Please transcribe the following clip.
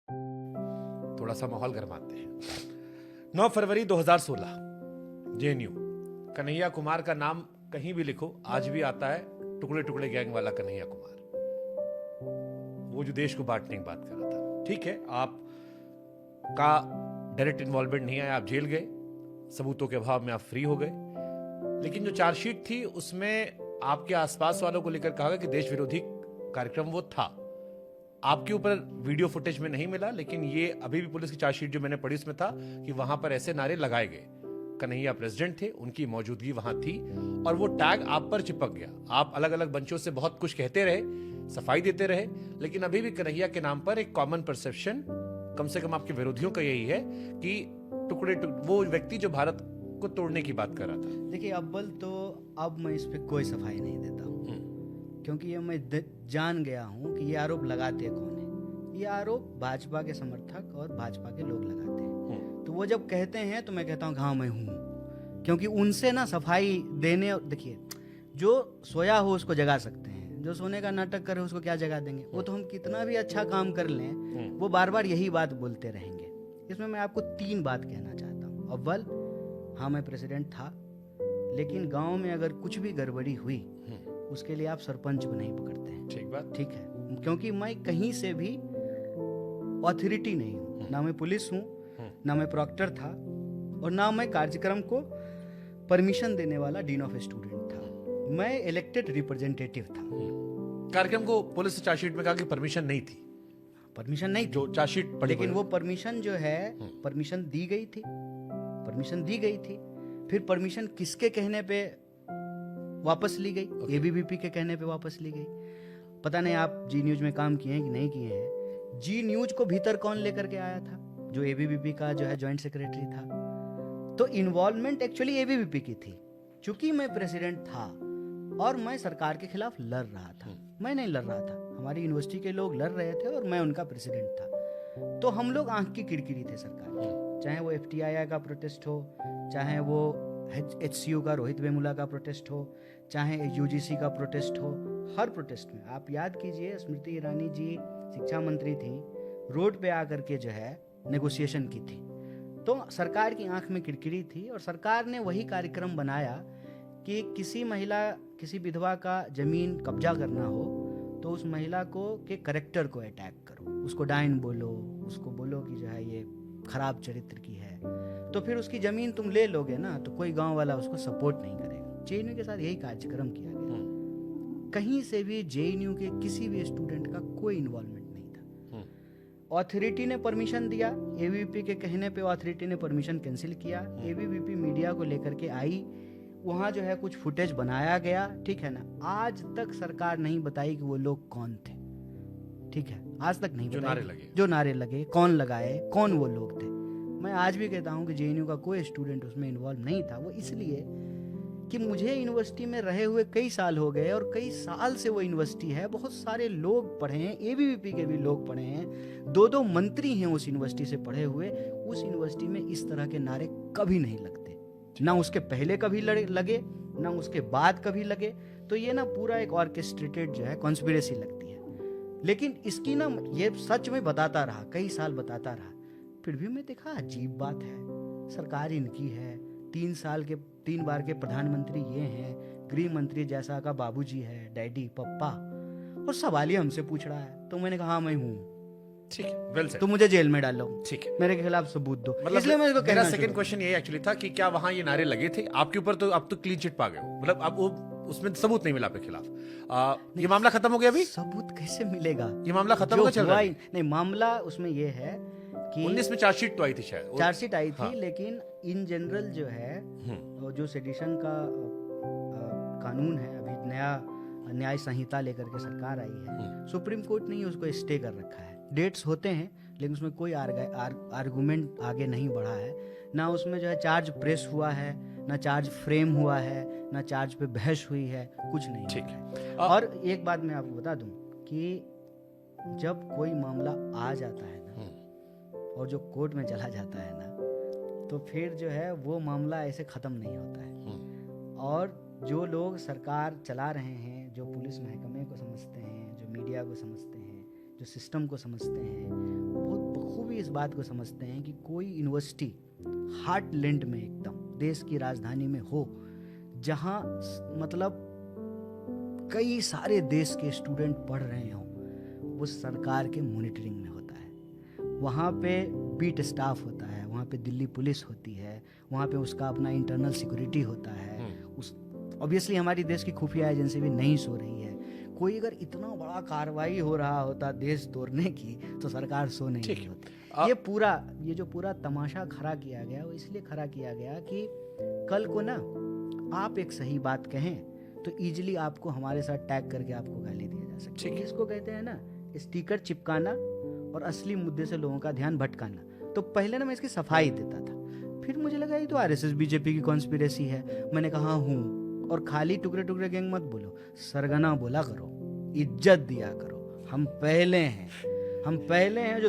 थोड़ा सा माहौल गरमाते हैं। 9 फरवरी 2016 जेएनयू। कन्हैया कुमार का नाम कहीं भी लिखो आज भी आता है, टुकड़े टुकड़े गैंग वाला कन्हैया कुमार, वो जो देश को बांटने की बात कर रहा था। ठीक है, आप का डायरेक्ट इन्वॉल्वमेंट नहीं आया, आप जेल गए, सबूतों के अभाव में आप फ्री हो गए, लेकिन जो चार्जशीट थी उसमें आपके आसपास वालों को लेकर कहा गया कि देश विरोधी कार्यक्रम वो था। आपके ऊपर वीडियो फुटेज में नहीं मिला, लेकिन ये अभी भी पुलिस की चार्जशीट जो मैंने पढ़ी उसमें था कि वहां पर ऐसे नारे लगाए गए। कन्हैया प्रेसिडेंट थे, उनकी मौजूदगी वहां थी और वो टैग आप पर चिपक गया। आप अलग अलग मंचों से बहुत कुछ कहते रहे, सफाई देते रहे, लेकिन अभी भी कन्हैया के नाम पर एक कॉमन परसेप्शन, कम से कम आपके विरोधियों का यही है कि वो व्यक्ति जो भारत को तोड़ने की बात कर रहा था। देखिए, अव्वल तो अब मैं इस पे कोई सफाई नहीं देता हूँ, क्योंकि ये मैं जान गया हूँ कि ये आरोप लगाते कौन है। ये आरोप भाजपा के समर्थक और भाजपा के लोग लगाते हैं। तो वो जब कहते हैं तो मैं कहता हूँ हाँ मैं हूँ, क्योंकि उनसे ना सफाई देने, देखिए जो सोया हो उसको जगा सकते हैं, जो सोने का नाटक करे उसको क्या जगा देंगे। वो तो हम कितना भी अच्छा काम कर लें वो बार बार यही बात बोलते रहेंगे। इसमें मैं आपको 3 बात कहना चाहता हूँ। अव्वल, हाँ मैं प्रेसिडेंट था, लेकिन गांव में अगर कुछ भी गड़बड़ी हुई उसके लिए आप सरपंच को नहीं पकड़ते हैं। ठीक बात, ठीक है, क्योंकि मैं कहीं से भी अथॉरिटी नहीं हूँ, ना मैं पुलिस हूँ, ना मैं प्रॉक्टर था, और ना मैं कार्यक्रम को परमिशन देने वाला डीन ऑफ स्टूडेंट था। मैं इलेक्टेड रिप्रेजेंटेटिव था। कार्यक्रम को पुलिस ने चार्जशीट में कहा कि परमिशन नहीं थी, परमिशन नहीं जो चार्जशीट पड़ी, लेकिन वो परमिशन जो है परमिशन दी गई थी, परमिशन दी गई थी। फिर परमिशन किसके कहने पे वापस ली गई? एबीवीपी के कहने पे वापस ली गई। पता नहीं आप जी न्यूज में काम किए हैं कि नहीं किए हैं। जी न्यूज को भीतर कौन लेकर के आया था? जो एबीवीपी का जो है जॉइंट सेक्रेटरी था। तो इन्वॉल्वमेंट एक्चुअली एबीवीपी की थी। चूंकि मैं प्रेसिडेंट था और मैं सरकार के खिलाफ लड़ रहा था, मैं नहीं लड़ रहा था, हमारी यूनिवर्सिटी के लोग लड़ रहे थे और मैं उनका प्रेसिडेंट था। तो हम लोग आंख की किरकिरी थे सरकार की, चाहे वो एफटीआई का प्रोटेस्ट हो, चाहे वो HCU का रोहित वेमुला का प्रोटेस्ट हो, चाहे यूजीसी का प्रोटेस्ट हो। हर प्रोटेस्ट में आप याद कीजिए, स्मृति ईरानी जी शिक्षा मंत्री थी, रोड पे आकर के जो है नेगोशिएशन की थी। तो सरकार की आंख में किरकिरी थी और सरकार ने वही कार्यक्रम बनाया कि किसी महिला, किसी विधवा का जमीन कब्जा करना हो तो उस महिला को के करेक्टर को अटैक करो, उसको डायन बोलो, उसको बोलो कि जो है ये खराब चरित्र की है, तो फिर उसकी जमीन तुम ले लोगे ना, तो कोई गांव वाला उसको सपोर्ट नहीं करेगा। जेएनयू के साथ यही कार्यक्रम किया गया। कहीं से भी जेएनयू के किसी भी स्टूडेंट का कोई इन्वॉल्वमेंट नहीं था। अथॉरिटी ने परमिशन दिया, एबीवीपी के कहने पे अथॉरिटी ने परमिशन कैंसिल किया। एबीवीपी मीडिया को लेकर के आई, वहां जो है कुछ फुटेज बनाया गया, ठीक है ना। आज तक सरकार नहीं बताई कि वो लोग कौन थे, ठीक है, आज तक नहीं बताई। जो नारे लगे, कौन लगाए, कौन वो लोग थे। मैं आज भी कहता हूं कि जेएनयू का कोई स्टूडेंट उसमें इन्वॉल्व नहीं था। वो इसलिए कि मुझे यूनिवर्सिटी में रहे हुए कई साल हो गए और कई साल से वो यूनिवर्सिटी है, बहुत सारे लोग पढ़े हैं, एबीवीपी के भी लोग पढ़े हैं, 2 मंत्री हैं उस यूनिवर्सिटी से पढ़े हुए। उस यूनिवर्सिटी में इस तरह के नारे कभी नहीं लगते, ना उसके पहले कभी लगे, ना उसके बाद कभी लगे। तो ये ना पूरा एक ऑर्केस्ट्रेटेड जो है कॉन्स्पिरेसी लगती है। लेकिन इसकी ना ये सच में बताता रहा, कई साल बताता रहा, फिर भी मैं देखा अजीब बात है, सरकार इनकी है, 3 बार के प्रधानमंत्री ये हैं, गृह मंत्री जैसा का बाबूजी है, डैडी पप्पा, और सवाल ही हमसे पूछ रहा है। तो मैंने कहा हाँ मैं हूँ, ठीक है, वेल सेड, तो मुझे जेल में डालो, ठीक है, मेरे खिलाफ सबूत दो। मतलब इसलिए मैं इसको कहना, मेरा सेकंड क्वेश्चन ये एक्चुअली था कि क्या वहां ये नारे लगे थे आपके ऊपर? तो अब तो क्लीन चिट पा गए हो, मतलब अब वो उसमें सबूत नहीं मिला आपके खिलाफ। ये मामला खत्म हो गया अभी? सबूत कैसे मिलेगा? ये मामला खत्म हो चल रहा है? नहीं, मामला उसमें ये है कि 19 में चार्जशीट तो आई थी शायद, चार्जशीट आई थी, लेकिन इन जनरल जो है जो सेडिशन का कानून है, अभी नया न्याय संहिता लेकर के सरकार आई है, सुप्रीम कोर्ट ने उसको स्टे कर रखा है। डेट्स होते हैं लेकिन उसमें कोई आर्गुमेंट आगे नहीं बढ़ा है, ना उसमें जो है चार्ज प्रेस हुआ है, ना चार्ज फ्रेम हुआ है, ना चार्ज पे बहस हुई है, कुछ नहीं। ठीक है। और एक बात मैं आपको बता दूं कि जब कोई मामला आ जाता है ना और जो कोर्ट में चला जाता है ना, तो फिर जो है वो मामला ऐसे खत्म नहीं होता है। और जो लोग सरकार चला रहे हैं, जो पुलिस महकमे को समझते हैं, जो मीडिया को समझते हैं, जो सिस्टम को समझते हैं, वो बहुत इस बात को समझते हैं कि कोई यूनिवर्सिटी हार्टलैंड में एकदम देश की राजधानी में हो, जहां मतलब कई सारे देश के स्टूडेंट पढ़ रहे हों, वो सरकार के मॉनिटरिंग में होता है। वहाँ पे बीट स्टाफ होता है, वहाँ पे दिल्ली पुलिस होती है, वहाँ पे उसका अपना इंटरनल सिक्योरिटी होता है। उस ऑब्वियसली हमारी देश की खुफिया एजेंसी भी नहीं सो रही है। कोई अगर इतना बड़ा कार्रवाई हो रहा होता देश तोड़ने की, तो सरकार सो नहीं रही होती। ये जो पूरा तमाशा खड़ा किया गया, वो इसलिए खड़ा किया गया कि कल को ना आप एक सही बात कहें तो इजीली आपको हमारे साथ टैग करके आपको गाली दिया जा सकता है। इसको कहते हैं ना स्टिकर चिपकाना और असली मुद्दे से लोगों का ध्यान भटकाना। तो पहले ना मैं इसकी सफाई देता था, फिर मुझे लगा ये तो आरएसएस बीजेपी की कॉन्स्पिरेसी है। मैंने कहा हूँ, और खाली टुकड़े टुकड़े गैंग मत बोलो, सरगना बोला करो, इज्जत दिया करो। हम पहले हैं जो